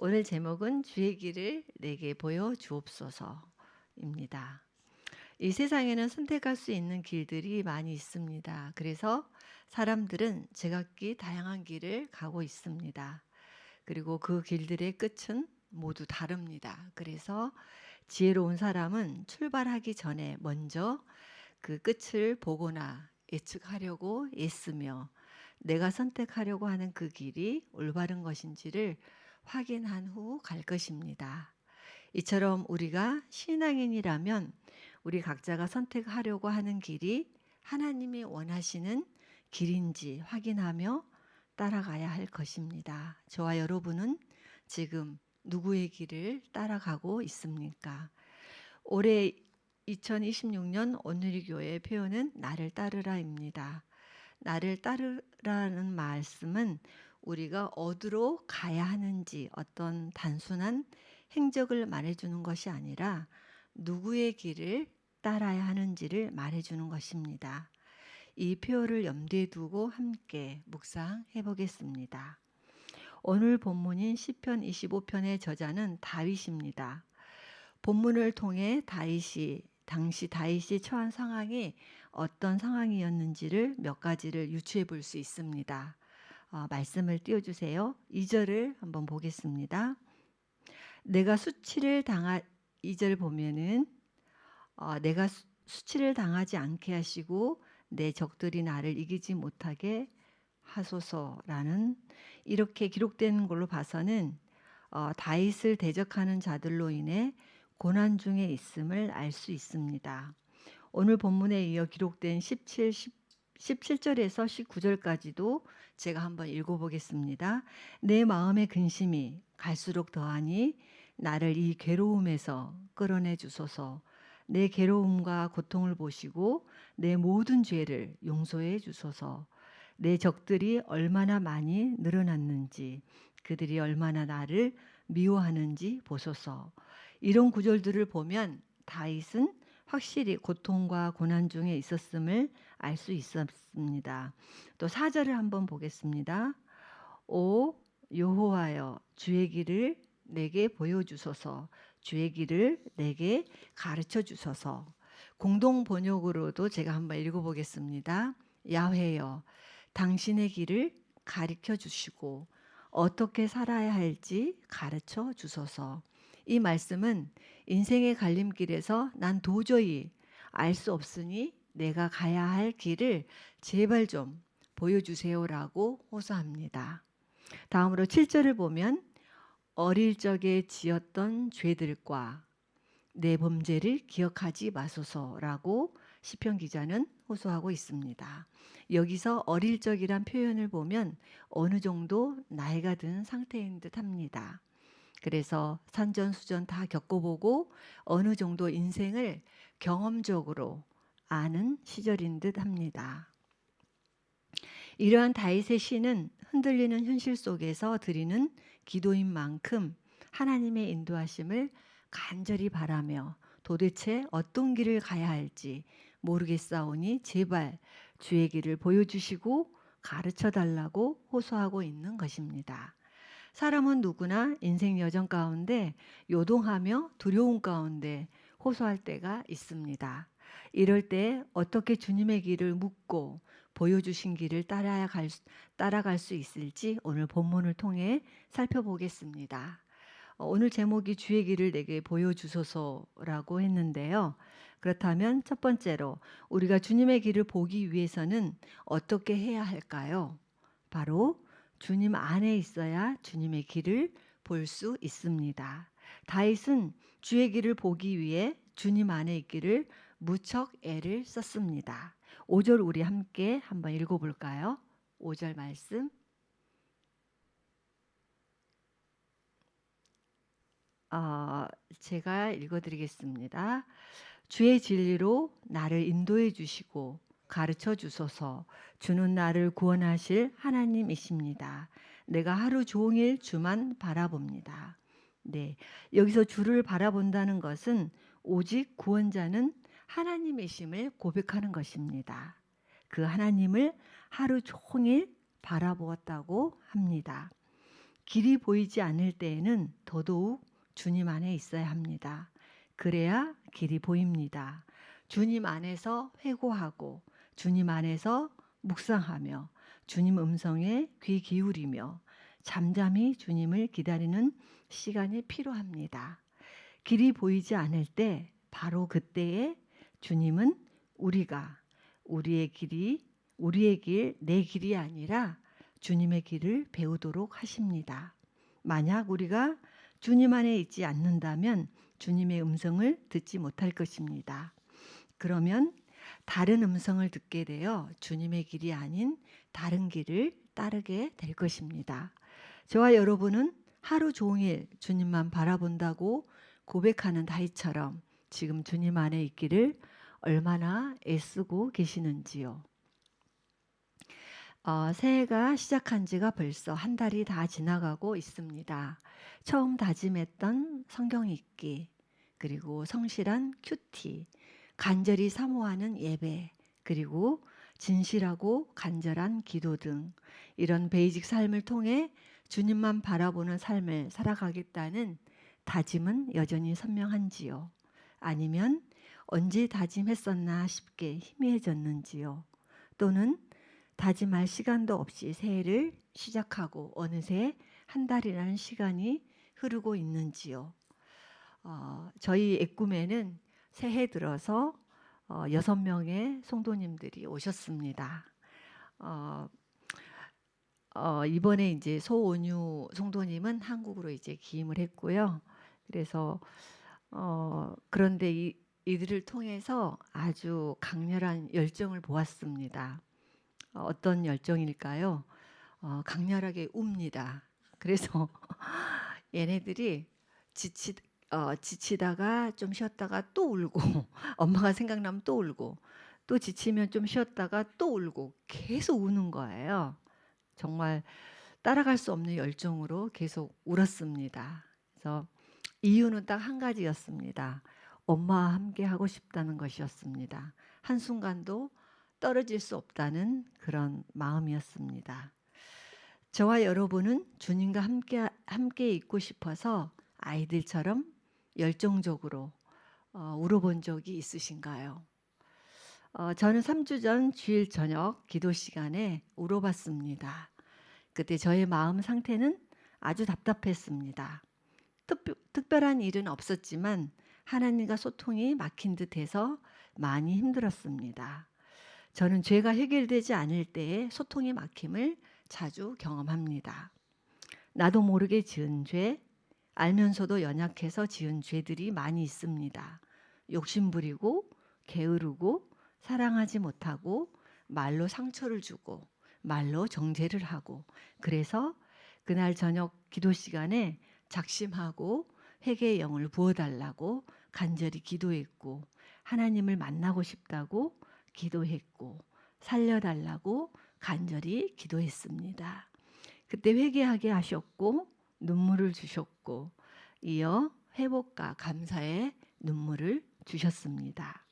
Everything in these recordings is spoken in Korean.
오늘 제목은 주의 길을 내게 보여 주옵소서입니다. 이 세상에는 선택할 수 있는 길들이 많이 있습니다. 그래서 사람들은 제각기 다양한 길을 가고 있습니다. 그리고 그 길들의 끝은 모두 다릅니다. 그래서 지혜로운 사람은 출발하기 전에 먼저 그 끝을 보거나 예측하려고 애쓰며 내가 선택하려고 하는 그 길이 올바른 것인지를 확인한 후 갈 것입니다. 이처럼 우리가 신앙인이라면 우리 각자가 선택하려고 하는 길이 하나님이 원하시는 길인지 확인하며 따라가야 할 것입니다. 저와 여러분은 지금 누구의 길을 따라가고 있습니까? 올해 2026년 오늘의 교회의 표현은 나를 따르라입니다. 나를 따르라는 말씀은 우리가 어디로 가야 하는지 어떤 단순한 행적을 말해주는 것이 아니라 누구의 길을 따라야 하는지를 말해주는 것입니다. 이 표현을 염두에 두고 함께 묵상해 보겠습니다. 오늘 본문인 시편 25편의 저자는 다윗입니다. 본문을 통해 당시 다윗이 처한 상황이 어떤 상황이었는지를 몇 가지를 유추해 볼 수 있습니다. 말씀을 띄워주세요. 2절을 한번 보겠습니다. 내가 수치를 당하 2절 보면은 내가 수치를 당하지 않게 하시고 내 적들이 나를 이기지 못하게 하소서라는 이렇게 기록된 걸로 봐서는 다윗을 대적하는 자들로 인해 고난 중에 있음을 알 수 있습니다. 오늘 본문에 이어 기록된 17절에서 19절까지도 제가 한번 읽어보겠습니다. 내 마음의 근심이 갈수록 더하니 나를 이 괴로움에서 끌어내 주소서. 내 괴로움과 고통을 보시고 내 모든 죄를 용서해 주소서. 내 적들이 얼마나 많이 늘어났는지 그들이 얼마나 나를 미워하는지 보소서. 이런 구절들을 보면 다윗은 확실히 고통과 고난 중에 있었음을 알 수 있었습니다. 또 4절을 한번 보겠습니다. 오 여호와여 주의 길을 내게 보여주소서. 주의 길을 내게 가르쳐 주소서. 공동 번역으로도 제가 한번 읽어보겠습니다. 야훼여 당신의 길을 가르쳐 주시고 어떻게 살아야 할지 가르쳐 주소서. 이 말씀은 인생의 갈림길에서 난 도저히 알 수 없으니 내가 가야 할 길을 제발 좀 보여주세요라고 호소합니다. 다음으로 7절을 보면 어릴 적에 지었던 죄들과 내 범죄를 기억하지 마소서라고 시편 기자는 호소하고 있습니다. 여기서 어릴 적이란 표현을 보면 어느 정도 나이가 든 상태인 듯 합니다. 그래서 산전수전 다 겪어보고 어느 정도 인생을 경험적으로 아는 시절인 듯 합니다. 이러한 다윗의 시는 흔들리는 현실 속에서 드리는 기도인 만큼 하나님의 인도하심을 간절히 바라며 도대체 어떤 길을 가야 할지 모르겠사오니 제발 주의 길을 보여주시고 가르쳐 달라고 호소하고 있는 것입니다. 사람은 누구나 인생 여정 가운데 요동하며 두려움 가운데 호소할 때가 있습니다. 이럴 때 어떻게 주님의 길을 묻고 보여주신 길을 따라갈 수 있을지 오늘 본문을 통해 살펴보겠습니다. 오늘 제목이 주의 길을 내게 보여주소서라고 했는데요. 그렇다면 첫 번째로 우리가 주님의 길을 보기 위해서는 어떻게 해야 할까요? 바로 주님 안에 있어야 주님의 길을 볼 수 있습니다. 다윗은 주의 길을 보기 위해 주님 안에 있기를 무척 애를 썼습니다. 5절 우리 함께 한번 읽어볼까요? 5절 말씀. 제가 읽어드리겠습니다. 주의 진리로 나를 인도해 주시고 가르쳐 주소서. 주는 나를 구원하실 하나님이십니다. 내가 하루 종일 주만 바라봅니다. 네, 여기서 주를 바라본다는 것은 오직 구원자는 하나님이심을 고백하는 것입니다. 그 하나님을 하루 종일 바라보았다고 합니다. 길이 보이지 않을 때에는 더더욱 주님 안에 있어야 합니다. 그래야 길이 보입니다. 주님 안에서 회고하고 주님 안에서 묵상하며 주님 음성에 귀 기울이며 잠잠히 주님을 기다리는 시간이 필요합니다. 길이 보이지 않을 때 바로 그때에 주님은 우리의 길, 내 길이 아니라 주님의 길을 배우도록 하십니다. 만약 우리가 주님 안에 있지 않는다면 주님의 음성을 듣지 못할 것입니다. 그러면 다른 음성을 듣게 되어 주님의 길이 아닌 다른 길을 따르게 될 것입니다. 저와 여러분은 하루 종일 주님만 바라본다고 고백하는 다윗처럼 지금 주님 안에 있기를 얼마나 애쓰고 계시는지요. 새해가 시작한 지가 벌써 한 달이 다 지나가고 있습니다. 처음 다짐했던 성경 읽기, 그리고 성실한 큐티, 간절히 사모하는 예배, 그리고 진실하고 간절한 기도 등 이런 베이직 삶을 통해 주님만 바라보는 삶을 살아가겠다는 다짐은 여전히 선명한지요? 아니면 언제 다짐했었나 싶게 희미해졌는지요? 또는 다짐할 시간도 없이 새해를 시작하고 어느새 한 달이라는 시간이 흐르고 있는지요? 저희 애꿈에는 새해 들어서 6명의 성도님들이 오셨습니다. 이번에 이제 소온유 성도님은 한국으로 이제 기임을 했고요. 그래서 그런데 이들을 통해서 아주 강렬한 열정을 보았습니다. 어떤 열정일까요? 강렬하게 웁니다. 그래서 얘네들이 지치다가 좀 쉬었다가 또 울고 엄마가 생각나면 또 울고 또 지치면 좀 쉬었다가 또 울고 계속 우는 거예요. 정말 따라갈 수 없는 열정으로 계속 울었습니다. 그래서 이유는 딱 한 가지였습니다. 엄마와 함께 하고 싶다는 것이었습니다. 한순간도 떨어질 수 없다는 그런 마음이었습니다. 저와 여러분은 주님과 함께 있고 싶어서 아이들처럼 열정적으로 울어본 적이 있으신가요? 저는 3주 전 주일 저녁 기도 시간에 울어봤습니다. 그때 저의 마음 상태는 아주 답답했습니다. 특별한 일은 없었지만 하나님과 소통이 막힌 듯해서 많이 힘들었습니다. 저는 죄가 해결되지 않을 때에 소통의 막힘을 자주 경험합니다. 나도 모르게 지은 죄, 알면서도 연약해서 지은 죄들이 많이 있습니다. 욕심부리고 게으르고 사랑하지 못하고 말로 상처를 주고 말로 정죄를 하고, 그래서 그날 저녁 기도 시간에 작심하고 회개의 영을 부어달라고 간절히 기도했고, 하나님을 만나고 싶다고 기도했고, 살려달라고 간절히 기도했습니다. 그때 회개하게 하셨고 눈물을 주셨고, 이어 회복과 감사의 눈물을 주셨습니다.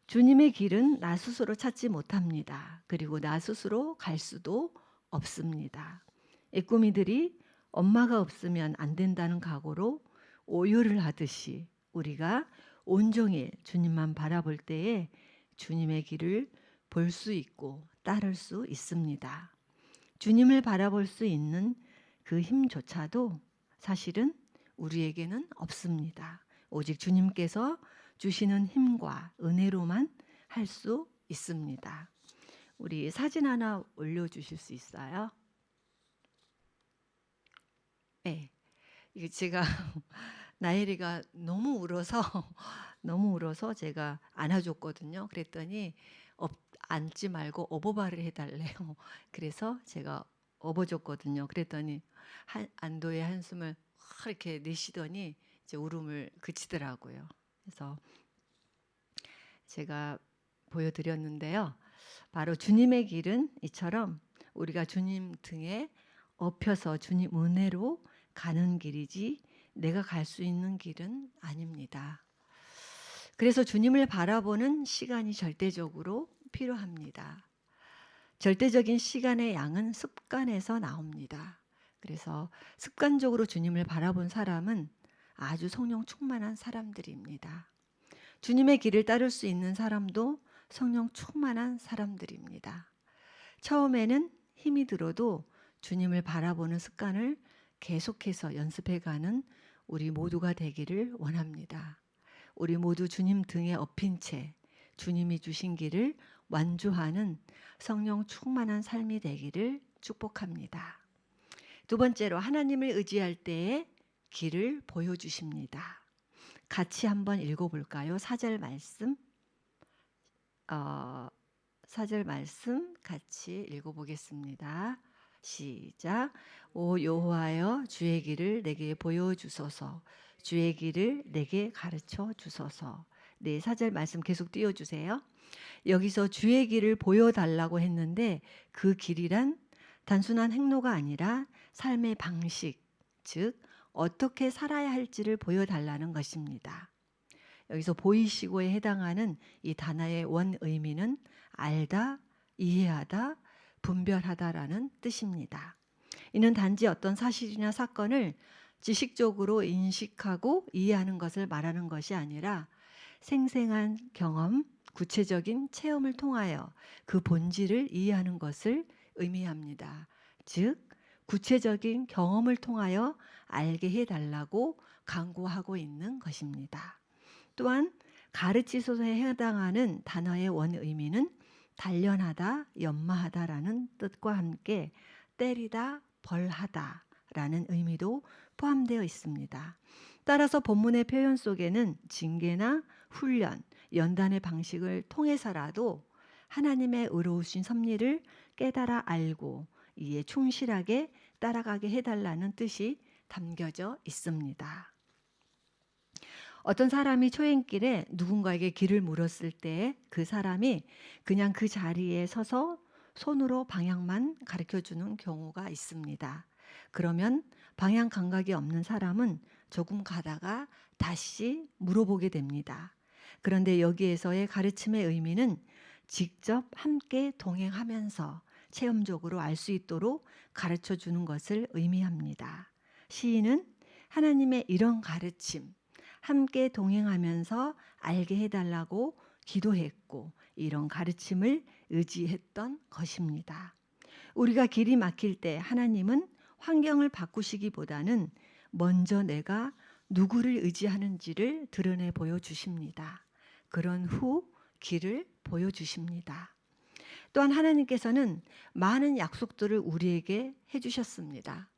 주님의 길은 나 스스로 찾지 못합니다. 그리고 나 스스로 갈 수도 없습니다. 애꾸미들이 엄마가 없으면 안 된다는 각오로 오열을 하듯이 우리가 온종일 주님만 바라볼 때에 주님의 길을 볼 수 있고 따를 수 있습니다. 주님을 바라볼 수 있는 그 힘조차도 사실은 우리에게는 없습니다. 오직 주님께서 주시는 힘과 은혜로만 할 수 있습니다. 우리 사진 하나 올려주실 수 있어요? 네. 이게 제가 나엘이가 너무 울어서 제가 안아줬거든요. 그랬더니 앉지 말고 업어발을 해달래요. 그래서 제가 업어줬거든요. 그랬더니 안도의 한숨을 이렇게 내쉬더니 이제 울음을 그치더라고요. 그래서 제가 보여드렸는데요. 바로 주님의 길은 이처럼 우리가 주님 등에 업혀서 주님 은혜로 가는 길이지 내가 갈 수 있는 길은 아닙니다. 그래서 주님을 바라보는 시간이 절대적으로 필요합니다. 절대적인 시간의 양은 습관에서 나옵니다. 그래서 습관적으로 주님을 바라본 사람은 아주 성령 충만한 사람들입니다. 주님의 길을 따를 수 있는 사람도 성령 충만한 사람들입니다. 처음에는 힘이 들어도 주님을 바라보는 습관을 계속해서 연습해가는 우리 모두가 되기를 원합니다. 우리 모두 주님 등에 업힌 채 주님이 주신 길을 완주하는 성령 충만한 삶이 되기를 축복합니다. 두 번째로 하나님을 의지할 때에 길을 보여주십니다. 같이 한번 읽어볼까요? 4절 말씀. 4절 말씀 같이 읽어보겠습니다. 시작. 오 여호와여 주의 길을 내게 보여주소서. 주의 길을 내게 가르쳐 주소서. 네, 4절 말씀 계속 띄워주세요. 여기서 주의 길을 보여달라고 했는데 그 길이란 단순한 행로가 아니라 삶의 방식, 즉 어떻게 살아야 할지를 보여달라는 것입니다. 여기서 보이시고에 해당하는 이 단어의 원 의미는 알다, 이해하다, 분별하다라는 뜻입니다. 이는 단지 어떤 사실이나 사건을 지식적으로 인식하고 이해하는 것을 말하는 것이 아니라 생생한 경험, 구체적인 체험을 통하여 그 본질을 이해하는 것을 의미합니다. 즉, 구체적인 경험을 통하여 알게 해달라고 강구하고 있는 것입니다. 또한 가르치소서에 해당하는 단어의 원 의미는 단련하다, 연마하다라는 뜻과 함께 때리다, 벌하다라는 의미도 포함되어 있습니다. 따라서 본문의 표현 속에는 징계나 훈련, 연단의 방식을 통해서라도 하나님의 의로우신 섭리를 깨달아 알고 이에 충실하게 따라가게 해달라는 뜻이 담겨져 있습니다. 어떤 사람이 초행길에 누군가에게 길을 물었을 때 그 사람이 그냥 그 자리에 서서 손으로 방향만 가르쳐주는 경우가 있습니다. 그러면 방향 감각이 없는 사람은 조금 가다가 다시 물어보게 됩니다. 그런데 여기에서의 가르침의 의미는 직접 함께 동행하면서 체험적으로 알 수 있도록 가르쳐 주는 것을 의미합니다. 시인은 하나님의 이런 가르침, 함께 동행하면서 알게 해달라고 기도했고 이런 가르침을 의지했던 것입니다. 우리가 길이 막힐 때 하나님은 환경을 바꾸시기보다는 먼저 내가 누구를 의지하는지를 드러내 보여주십니다. 그런 후 길을 보여주십니다. 또한 하나님께서는 많은 약속들을 우리에게 해주셨습니다.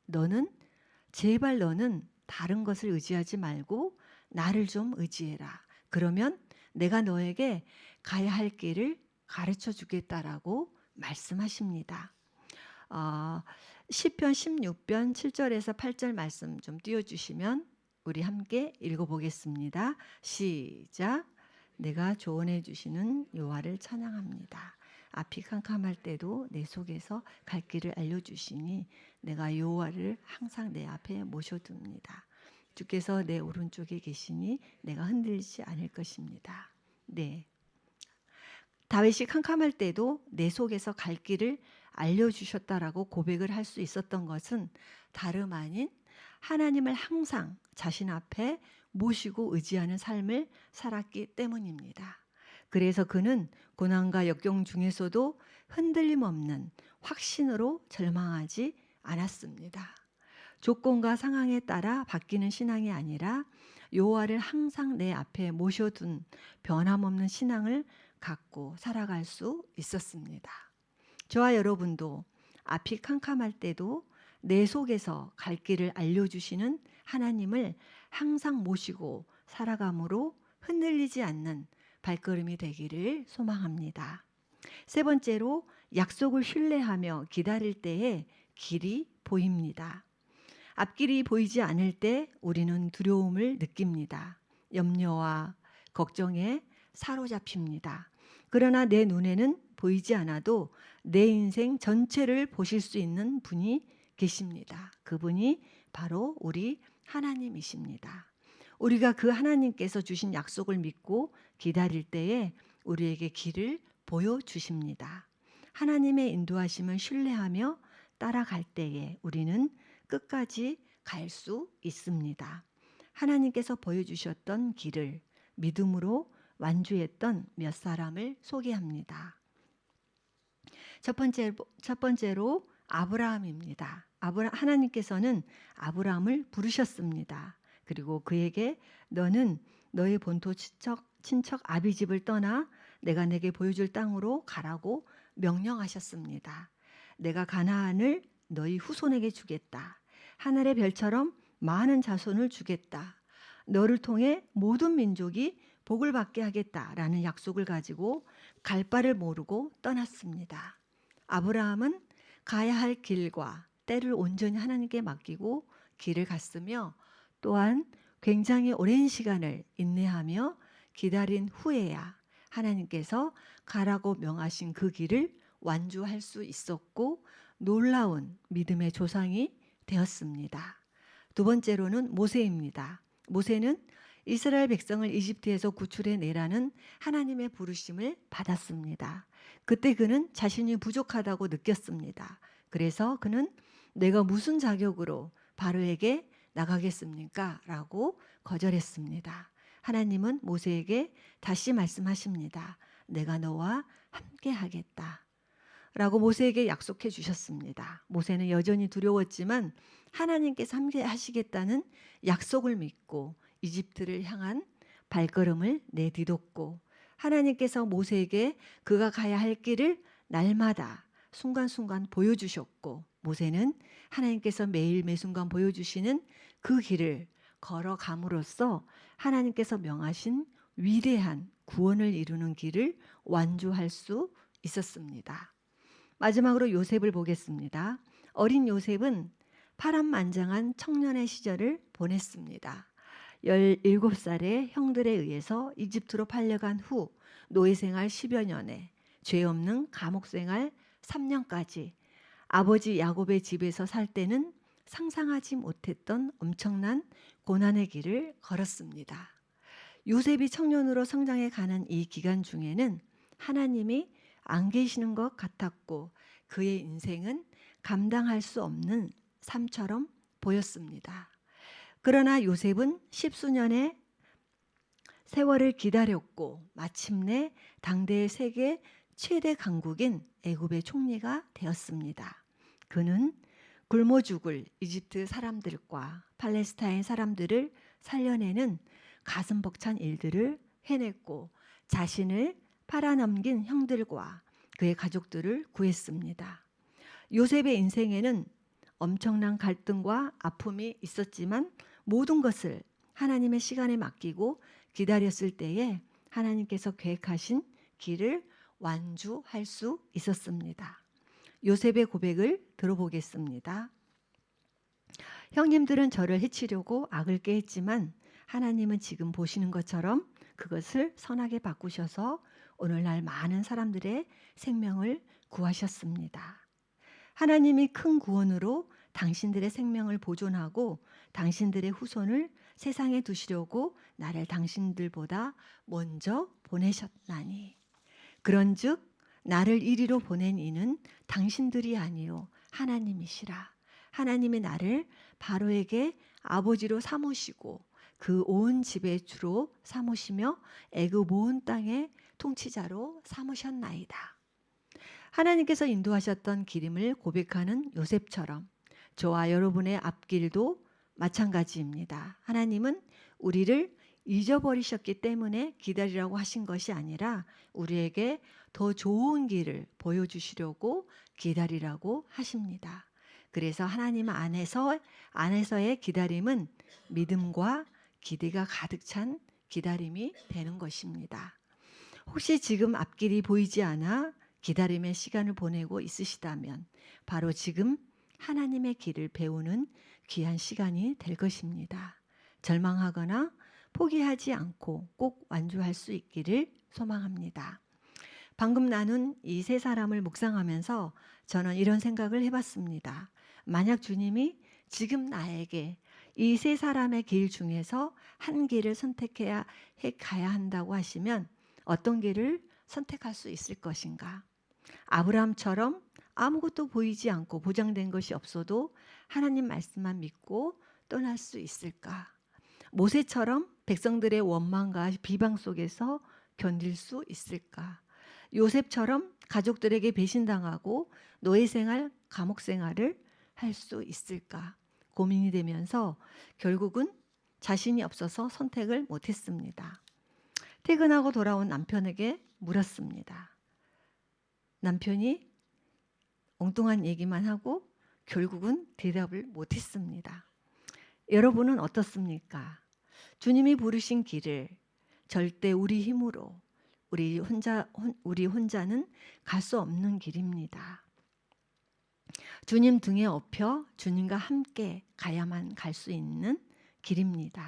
제발 너는 다른 것을 의지하지 말고 나를 좀 의지해라. 그러면 내가 너에게 가야 할 길을 가르쳐 주겠다라고 말씀하십니다. 시편 16편 7절에서 8절 말씀 좀 띄워주시면 우리 함께 읽어보겠습니다. 시작. 내가 조언해 주시는 여호와를 찬양합니다. 앞이 캄캄할 때도 내 속에서 갈 길을 알려주시니 내가 여호와를 항상 내 앞에 모셔둡니다. 주께서 내 오른쪽에 계시니 내가 흔들리지 않을 것입니다. 네. 다윗이 캄캄할 때도 내 속에서 갈 길을 알려주셨다라고 고백을 할 수 있었던 것은 다름 아닌 하나님을 항상 자신 앞에 모시고 의지하는 삶을 살았기 때문입니다. 그래서 그는 고난과 역경 중에서도 흔들림 없는 확신으로 절망하지 않았습니다. 조건과 상황에 따라 바뀌는 신앙이 아니라 여호와를 항상 내 앞에 모셔둔 변함없는 신앙을 갖고 살아갈 수 있었습니다. 저와 여러분도 앞이 캄캄할 때도 내 속에서 갈 길을 알려주시는 하나님을 항상 모시고 살아감으로 흔들리지 않는 발걸음이 되기를 소망합니다. 세 번째로 약속을 신뢰하며 기다릴 때에 길이 보입니다. 앞길이 보이지 않을 때 우리는 두려움을 느낍니다. 염려와 걱정에 사로잡힙니다. 그러나 내 눈에는 보이지 않아도 내 인생 전체를 보실 수 있는 분이 계십니다. 그분이 바로 우리 하나님이십니다. 우리가 그 하나님께서 주신 약속을 믿고 기다릴 때에 우리에게 길을 보여주십니다. 하나님의 인도하심을 신뢰하며 따라갈 때에 우리는 끝까지 갈 수 있습니다. 하나님께서 보여주셨던 길을 믿음으로 완주했던 몇 사람을 소개합니다. 첫 번째로 아브라함입니다. 하나님께서는 아브라함을 부르셨습니다. 그리고 그에게 너는 너의 본토 친척 아비 집을 떠나 내가 내게 보여줄 땅으로 가라고 명령하셨습니다. 내가 가나안을 너희 후손에게 주겠다. 하늘의 별처럼 많은 자손을 주겠다. 너를 통해 모든 민족이 복을 받게 하겠다라는 약속을 가지고 갈 바를 모르고 떠났습니다. 아브라함은 가야 할 길과 때를 온전히 하나님께 맡기고 길을 갔으며 또한 굉장히 오랜 시간을 인내하며 기다린 후에야 하나님께서 가라고 명하신 그 길을 완주할 수 있었고 놀라운 믿음의 조상이 되었습니다. 두 번째로는 모세입니다. 모세는 이스라엘 백성을 이집트에서 구출해 내라는 하나님의 부르심을 받았습니다. 그때 그는 자신이 부족하다고 느꼈습니다. 그래서 그는 내가 무슨 자격으로 바로에게 나가겠습니까? 라고 거절했습니다. 하나님은 모세에게 다시 말씀하십니다. 내가 너와 함께 하겠다. 라고 모세에게 약속해 주셨습니다. 모세는 여전히 두려웠지만 하나님께서 함께 하시겠다는 약속을 믿고 이집트를 향한 발걸음을 내디뎠고 하나님께서 모세에게 그가 가야 할 길을 날마다 순간순간 보여주셨고 모세는 하나님께서 매일 매순간 보여주시는 그 길을 걸어감으로써 하나님께서 명하신 위대한 구원을 이루는 길을 완주할 수 있었습니다. 마지막으로 요셉을 보겠습니다. 어린 요셉은 파란만장한 청년의 시절을 보냈습니다. 17살에 형들에 의해서 이집트로 팔려간 후 노예생활 10여 년에 죄 없는 감옥생활 3년까지 아버지 야곱의 집에서 살 때는 상상하지 못했던 엄청난 고난의 길을 걸었습니다. 요셉이 청년으로 성장해 가는 이 기간 중에는 하나님이 안 계시는 것 같았고 그의 인생은 감당할 수 없는 삶처럼 보였습니다. 그러나 요셉은 십수년의 세월을 기다렸고 마침내 당대의 세계 최대 강국인 애굽의 총리가 되었습니다. 그는 굶어 죽을 이집트 사람들과 팔레스타인 사람들을 살려내는 가슴 벅찬 일들을 해냈고 자신을 팔아넘긴 형들과 그의 가족들을 구했습니다. 요셉의 인생에는 엄청난 갈등과 아픔이 있었지만 모든 것을 하나님의 시간에 맡기고 기다렸을 때에 하나님께서 계획하신 길을 완주할 수 있었습니다. 요셉의 고백을 들어보겠습니다. 형님들은 저를 해치려고 악을 꾀했지만 하나님은 지금 보시는 것처럼 그것을 선하게 바꾸셔서 오늘날 많은 사람들의 생명을 구하셨습니다. 하나님이 큰 구원으로 당신들의 생명을 보존하고 당신들의 후손을 세상에 두시려고 나를 당신들보다 먼저 보내셨나니 그런즉 나를 이리로 보낸 이는 당신들이 아니요 하나님이시라. 하나님이 나를 바로에게 아버지로 삼으시고 그 온 집의 주로 삼으시며 애굽 온 땅의 통치자로 삼으셨나이다. 하나님께서 인도하셨던 길임을 고백하는 요셉처럼 저와 여러분의 앞길도 마찬가지입니다. 하나님은 우리를 잊어버리셨기 때문에 기다리라고 하신 것이 아니라 우리에게 더 좋은 길을 보여주시려고 기다리라고 하십니다. 그래서 하나님 안에서의 기다림은 믿음과 기대가 가득 찬 기다림이 되는 것입니다. 혹시 지금 앞길이 보이지 않아 기다림의 시간을 보내고 있으시다면 바로 지금 하나님의 길을 배우는 귀한 시간이 될 것입니다. 절망하거나 포기하지 않고 꼭 완주할 수 있기를 소망합니다. 방금 나눈 이 세 사람을 묵상하면서 저는 이런 생각을 해봤습니다. 만약 주님이 지금 나에게 이 세 사람의 길 중에서 한 길을 선택해야 가야 한다고 하시면 어떤 길을 선택할 수 있을 것인가? 아브라함처럼 아무것도 보이지 않고 보장된 것이 없어도 하나님 말씀만 믿고 떠날 수 있을까? 모세처럼 백성들의 원망과 비방 속에서 견딜 수 있을까? 요셉처럼 가족들에게 배신당하고 노예 생활, 감옥 생활을 할 수 있을까? 고민이 되면서 결국은 자신이 없어서 선택을 못했습니다. 퇴근하고 돌아온 남편에게 물었습니다. 남편이 엉뚱한 얘기만 하고 결국은 대답을 못했습니다. 여러분은 어떻습니까? 주님이 부르신 길을 절대 우리 힘으로 우리 혼자는 갈 수 없는 길입니다. 주님 등에 업혀 주님과 함께 가야만 갈 수 있는 길입니다.